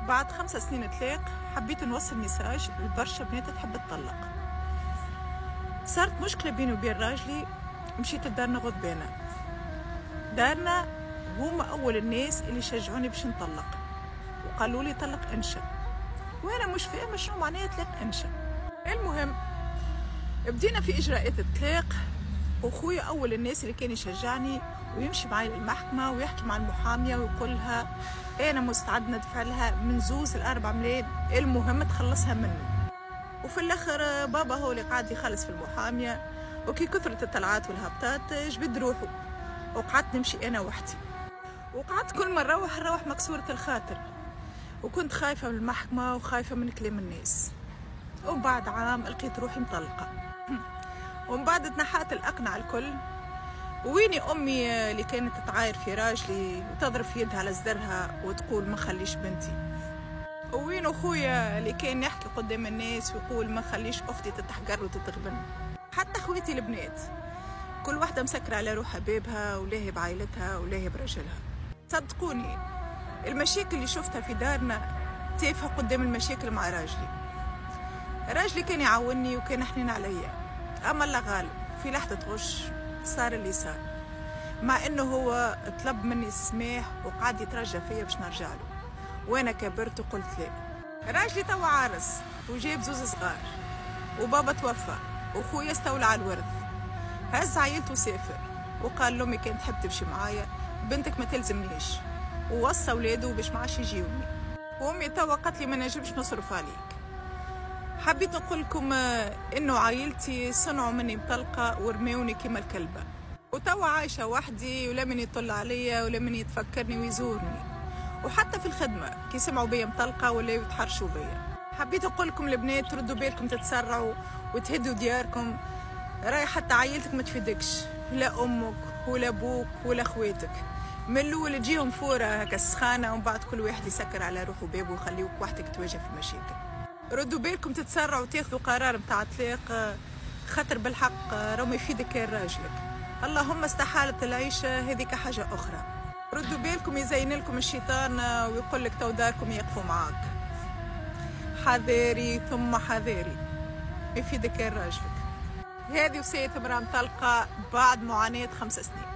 بعد 5 سنين طلاق حبيت نوصل ميساج لبرشا بنات تحب تطلق. صارت مشكلة بيني وبين راجلي، مشيت لدارنا غضبانة. دارنا هما أول الناس اللي شجعوني باش نطلق وقالوا لي طلق انشا، وأنا مش فاهمة شنو معناها طلاق انشا. المهم بدينا في إجراءات الطلاق، وخويا أول الناس اللي كان يشجعني ويمشي معي للمحكمة ويحكي مع المحامية ويقولها أنا مستعد ندفع لها من 2 ل4 ملايين، المهم تخلصها منه. وفي الآخر بابا هو اللي قاعد يخلص في المحامية، وكي كثرت الطلعات والهبطات جبد روحه وقعدت نمشي أنا وحدي، وقعدت كل ما نروح مكسورة الخاطر، وكنت خايفة من المحكمة وخايفة من كلام الناس. وبعد عام لقيت روحي مطلقة، ومن بعد تنحات الأقنعة الكل، ويني أمي اللي كانت تعاير في راجلي وتضرب في يدها على صدرها وتقول ما خليش بنتي، وين أخويا اللي كان يحكي قدام الناس ويقول ما خليش أختي تتحقر وتتغبن. حتى خويتي البنات كل واحدة مسكرة على روحها بابها ولاهي بعائلتها ولاهي برجلها. صدقوني المشاكل اللي شفتها في دارنا تافهة قدام المشاكل مع راجلي كان يعاوني وكان حنين عليا، أما الله غالب في لحظة غش صار اللي صار، مع انه هو طلب مني السماح وقعد يترجى فيا باش نرجع له، وانا كبرت وقلت لا. راجلي توا عارس وجاب 2 صغار، وبابا توفى، وخويا استولى على الورث، هز عيلته وسافر، وقال لامي كانت تحب تمشي معايا بنتك ما تلزمنيش، ووصى ولاده باش ما عادش يجيوني، وامي توا قالت لي ما نجمش نصرف عليك. حبيت نقول لكم انه عائلتي صنعوا مني مطلقه ورميوني كيما الكلبه، وتوا عايشه وحدي ولا من يطل عليا ولا من يتفكرني ويزورني، وحتى في الخدمه كي سمعوا بيا مطلقه ولا يتحرشوا بيا. حبيت نقول لكم البنات تردوا بالكم تتسرعوا وتهدوا دياركم، راي حتى عائلتك ما تفيدكش، لا امك ولا ابوك ولا خواتك، من الاول تجيهم فوره هكا السخانه، ومن بعد كل واحد يسكر على روحه بابه ويخليوك وحدك تواجه في المشاكل. ردوا بالكم تتسرعوا وتاخذوا قرار متاع طلاق، خاطر بالحق راه ما يفيدك كان راجلك، اللهم استحالت العيشه هذيك حاجه اخرى. ردوا بالكم يزين لكم الشيطان ويقول لك تو داركم يقفوا معاك، حذاري ثم حذاري، ما يفيدك كان راجلك. هذه وصية امرأة مطلقة بعد معاناة 5 سنين.